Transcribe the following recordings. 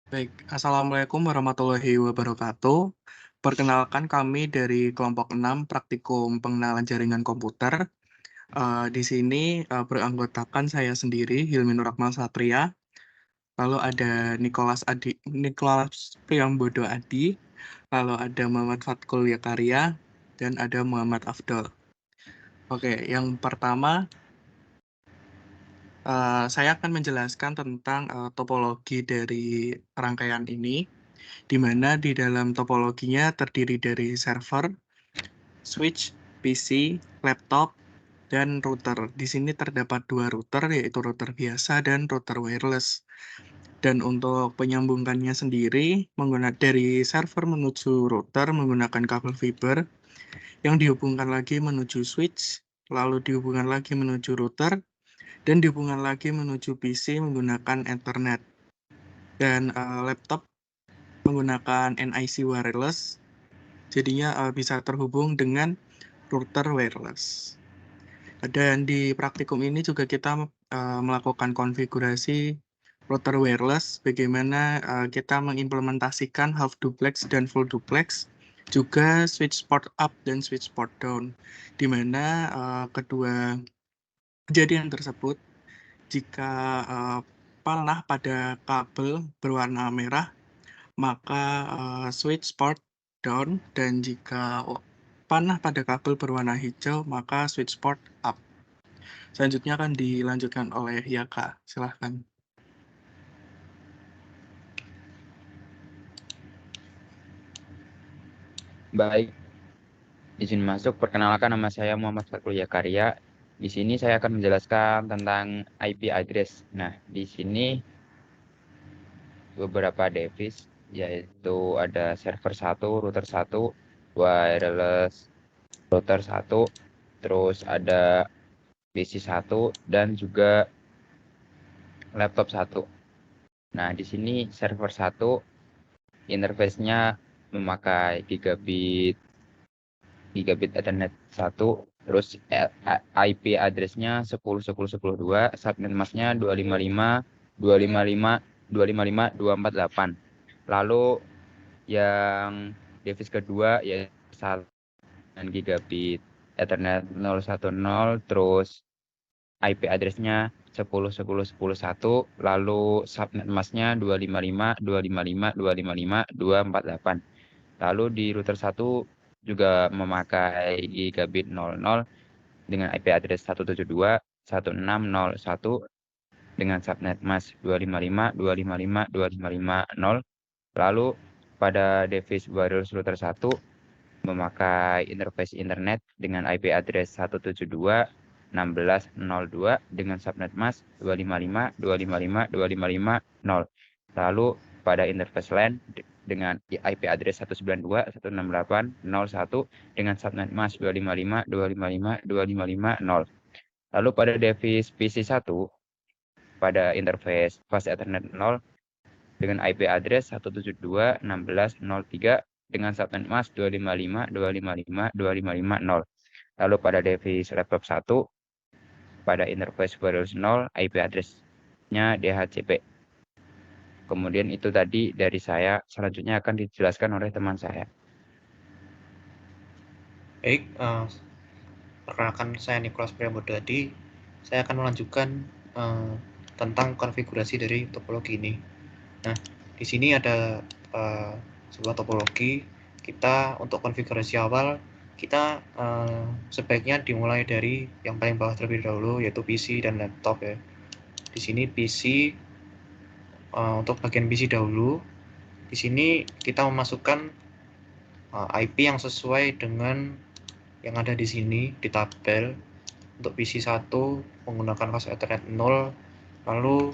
Baik, Assalamualaikum warahmatullahi wabarakatuh. Perkenalkan kami dari kelompok 6 Praktikum Pengenalan Jaringan Komputer. Di sini beranggotakan saya sendiri, Hilmi Nurahmal Satria. Lalu ada Nicholas Priambodo Adi. Lalu ada Muhammad Fatkul Yakarya. Dan ada Muhammad Afdol. Oke, yang pertama saya akan menjelaskan tentang topologi dari rangkaian ini, di mana di dalam topologinya terdiri dari server, switch, PC, laptop, dan router. Di sini terdapat dua router, yaitu router biasa dan router wireless. Dan untuk penyambungannya sendiri, dari server menuju router menggunakan kabel fiber, yang dihubungkan lagi menuju switch, lalu dihubungkan lagi menuju router, dan dihubungkan lagi menuju PC menggunakan Ethernet. Dan laptop menggunakan NIC wireless, jadinya bisa terhubung dengan router wireless. Dan di praktikum ini juga kita melakukan konfigurasi router wireless, bagaimana kita mengimplementasikan half duplex dan full duplex, juga switch port up dan switch port down, di mana kedua kejadian tersebut, jika panah pada kabel berwarna merah, maka switch port down, dan jika panah pada kabel berwarna hijau, maka switch port up. Selanjutnya akan dilanjutkan oleh Yaka, silahkan. Baik, izin masuk. Perkenalkan, nama saya Muhammad Fatkul Yakarya. Di sini saya akan menjelaskan tentang IP address. Nah, di sini beberapa device, yaitu ada server 1, router 1, wireless router 1, terus ada PC 1, dan juga laptop 1. Nah, di sini server 1, interface-nya memakai gigabit Ethernet 1, terus IP address-nya 10.10.10.2, subnet mask-nya 255.255.255.248. Lalu yang device kedua yaitu 1 dengan gigabit Ethernet 010, terus IP address-nya 10.10.10.1, lalu subnet mask-nya 255.255.255.248. Lalu di router 1 juga memakai gigabit 00 dengan IP address 172.168.1.1 dengan subnet mask 255.255.255.0. Lalu pada device wireless router 1 memakai interface internet dengan IP address 172.16.02 dengan subnet mask 255.255.255.0. Lalu pada interface LAN dengan IP address 192.168.01 dengan subnet mask 255.255.255.0. Lalu pada device PC1 pada interface fast Ethernet 0 dengan IP address 172.16.03 dengan subnet mask 255.255.255.0. Lalu pada device laptop 1 pada interface wireless 0 IP address-nya DHCP. Kemudian itu tadi dari saya, selanjutnya akan dijelaskan oleh teman saya. Baik, perkenalkan saya Nicholas Priambodo Adi. Saya akan melanjutkan tentang konfigurasi dari topologi ini. Nah, di sini ada sebuah topologi. Kita untuk konfigurasi awal, kita sebaiknya dimulai dari yang paling bawah terlebih dahulu, yaitu PC dan laptop ya. Di sini PC, untuk bagian PC dahulu. Di sini kita memasukkan IP yang sesuai dengan yang ada di sini di tabel. Untuk PC1 menggunakan fast Ethernet 0, lalu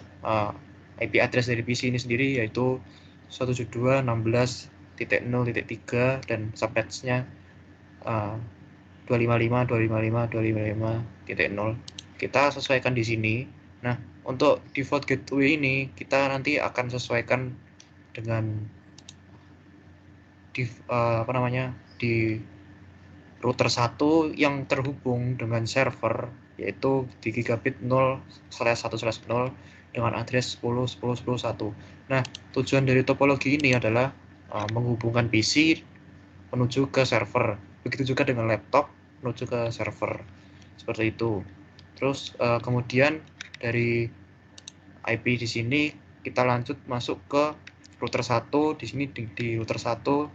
IP address dari PC ini sendiri yaitu 172.16.0.3 dan subnets-nya 255.255.255.0. Kita sesuaikan di sini. Nah, untuk default gateway ini kita nanti akan sesuaikan dengan di router 1 yang terhubung dengan server yaitu di gigabit 0/1/0 dengan address 10.10.10.1. Nah, tujuan dari topologi ini adalah menghubungkan PC menuju ke server. Begitu juga dengan laptop menuju ke server. Seperti itu. Terus kemudian dari IP di sini kita lanjut masuk ke router 1. Di sini di router 1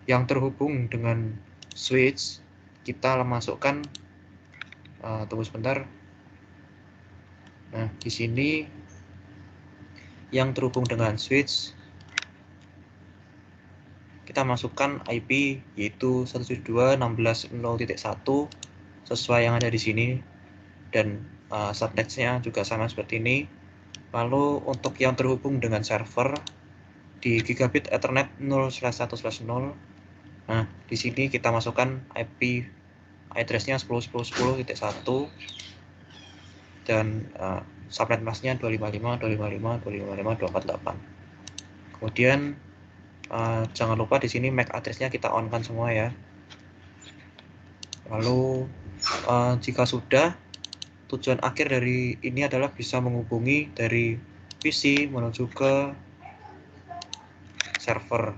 yang terhubung dengan switch, kita masukkan tunggu sebentar. Nah, di sini yang terhubung dengan switch kita masukkan IP yaitu 172.16.0.1 sesuai yang ada di sini, dan subnetnya juga sama seperti ini. Lalu untuk yang terhubung dengan server di gigabit Ethernet 0/1/0. Nah, di sini kita masukkan IP address-nya 10.10.10.1 dan subnet masknya 255.255.255.248. Kemudian jangan lupa di sini MAC address-nya kita on-kan semua ya. Lalu jika sudah, tujuan akhir dari ini adalah bisa menghubungi dari PC menuju ke server.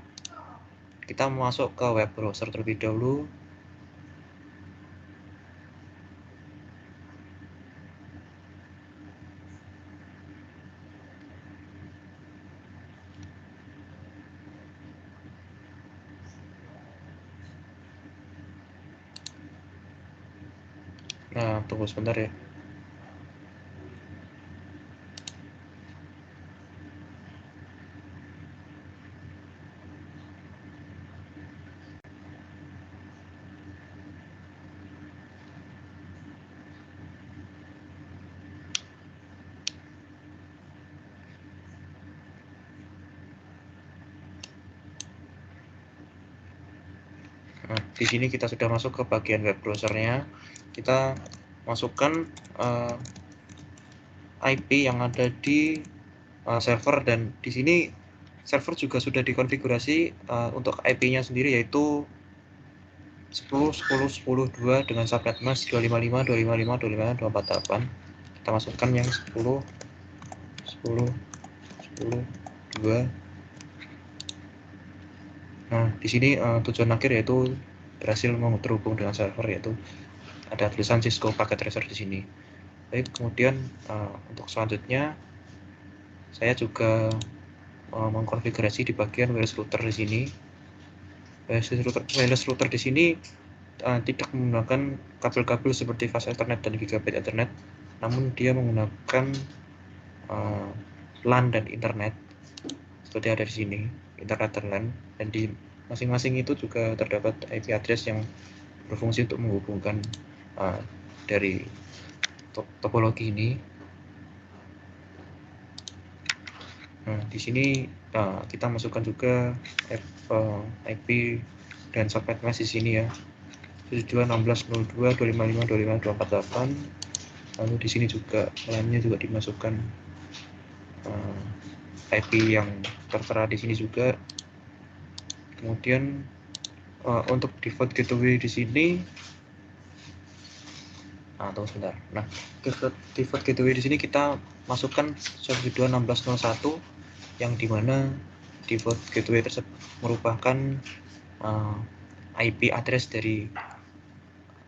Kita masuk ke web browser terlebih dahulu. Nah, tunggu sebentar ya. Nah, di sini kita sudah masuk ke bagian web browsernya. Kita masukkan IP yang ada di server, dan di sini server juga sudah dikonfigurasi untuk IP-nya sendiri yaitu 10.10.10.2 dengan subnet mask 255.255.255.248. Kita masukkan yang 10.10.10.2. Nah, di sini tujuan akhir yaitu berhasil terhubung dengan server, yaitu ada tulisan Cisco Packet Tracer di sini. Baik, kemudian untuk selanjutnya saya juga mengkonfigurasi di bagian wireless router di sini. Wireless router di sini tidak menggunakan kabel-kabel seperti fast Ethernet dan gigabit Ethernet, namun dia menggunakan LAN dan internet seperti ada di sini, internet dan LAN, dan di masing-masing itu juga terdapat IP address yang berfungsi untuk menghubungkan dari topologi ini. Nah, di sini kita masukkan juga IP dan subnet mask di sini ya, 72.16.02.255.255.248. Lalu di sini juga LAN-nya juga dimasukkan IP yang tertera di sini juga. Kemudian untuk default gateway di sini, tunggu sebentar. Nah, default gateway di sini kita masukkan 172.16.0.1 yang dimana default gateway tersebut merupakan IP address dari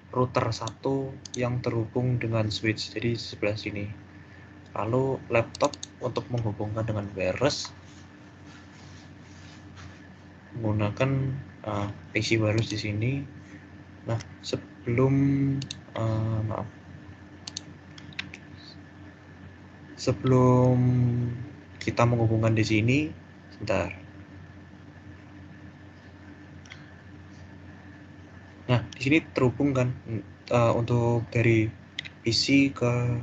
router 1 yang terhubung dengan switch, jadi sebelah sini. Lalu laptop untuk menghubungkan dengan wireless menggunakan PC wireless di sini. Nah, sebelum kita menghubungkan di sini, sebentar. Nah, di sini terhubung kan untuk dari PC ke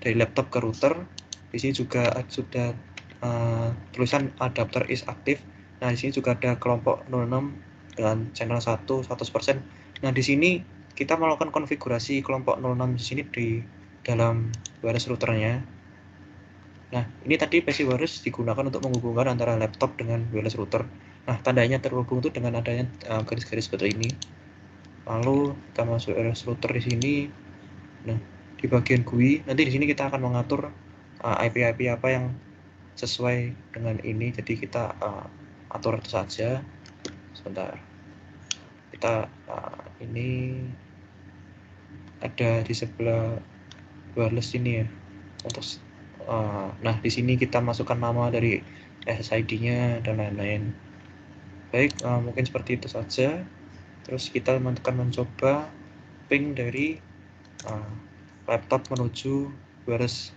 dari laptop ke router. Di sini juga sudah tulisan adapter is active. Nah, di sini juga ada kelompok 06 dengan channel 100%. Nah, di sini kita melakukan konfigurasi kelompok 06 di sini di dalam wireless routernya. Nah, ini tadi PC wireless digunakan untuk menghubungkan antara laptop dengan wireless router. Nah, tandanya terhubung itu dengan adanya garis-garis seperti ini. Lalu kita masuk wireless router di sini. Nah, di bagian GUI nanti di sini kita akan mengatur IP-IP apa yang sesuai dengan ini. Jadi kita atur itu saja. Sebentar. Kita ini ada di sebelah wireless ini ya. Untuk nah di sini kita masukkan nama dari SSID-nya dan lain-lain. Baik, mungkin seperti itu saja. Terus kita akan mencoba ping dari laptop menuju wireless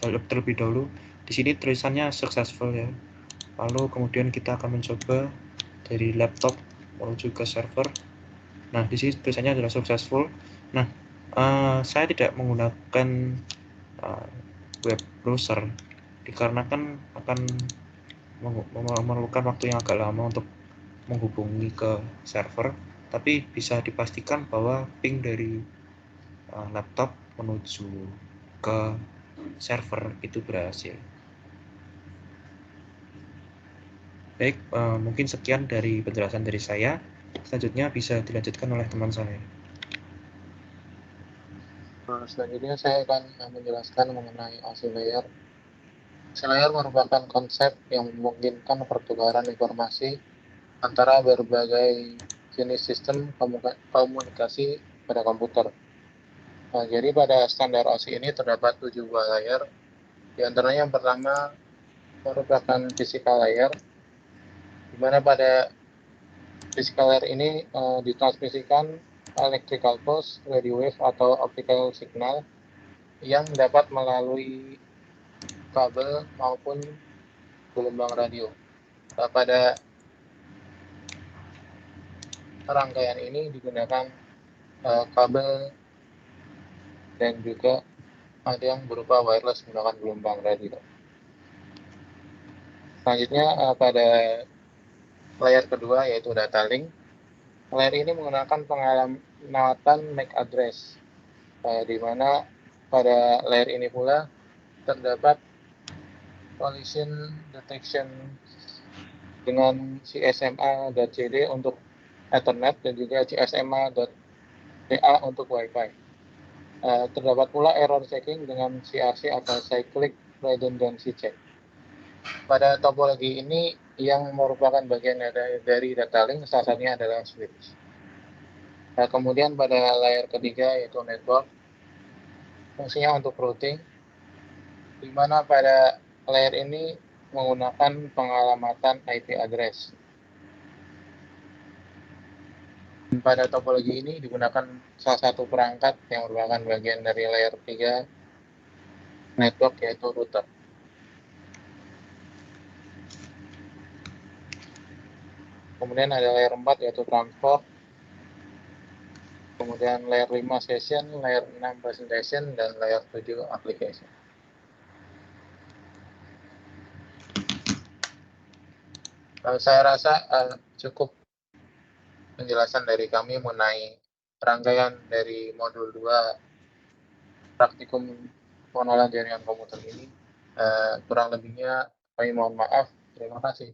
terlebih dahulu. Di sini tulisannya successful ya. Lalu kemudian kita akan mencoba dari laptop menuju ke server. Nah, di sini tulisannya adalah successful. Nah, saya tidak menggunakan web browser dikarenakan akan memerlukan waktu yang agak lama untuk menghubungi ke server, tapi bisa dipastikan bahwa ping dari laptop menuju ke server itu berhasil. Baik, mungkin sekian dari penjelasan dari saya. Selanjutnya bisa dilanjutkan oleh teman saya. Selanjutnya saya akan menjelaskan mengenai OSI layer. OSI layer merupakan konsep yang memungkinkan pertukaran informasi antara berbagai jenis sistem komunikasi pada komputer. Nah, jadi pada standar OSI ini terdapat 7 buah layer. Di antaranya yang pertama merupakan physical layer, di mana pada physical layer ini ditransmisikan electrical pulse, radio wave, atau optical signal yang dapat melalui kabel maupun gelombang radio. Nah, pada rangkaian ini digunakan kabel dan juga ada yang berupa wireless menggunakan gelombang radio. Selanjutnya pada layer kedua yaitu data link. Layer ini menggunakan pengamatan MAC address, di mana pada layer ini pula terdapat collision detection dengan CSMA.cd untuk Ethernet dan juga CSMA.PA untuk Wi-Fi. Terdapat pula error checking dengan CRC atau Cyclic Redundancy Check. Pada topologi ini yang merupakan bagian dari data link salah satunya adalah switch. Nah, kemudian pada layer ketiga yaitu network, fungsinya untuk routing, di mana pada layer ini menggunakan pengalamatan IP address. Pada topologi ini digunakan salah satu perangkat yang merupakan bagian dari layer 3 network yaitu router. Kemudian ada layer 4 yaitu transport. Kemudian layer 5 session, layer 6 presentation, dan layer 7 application. Saya rasa cukup penjelasan dari kami mengenai rangkaian dari modul 2 praktikum pengenalan jaringan komputer ini. Kurang lebihnya kami mohon maaf. Terima kasih.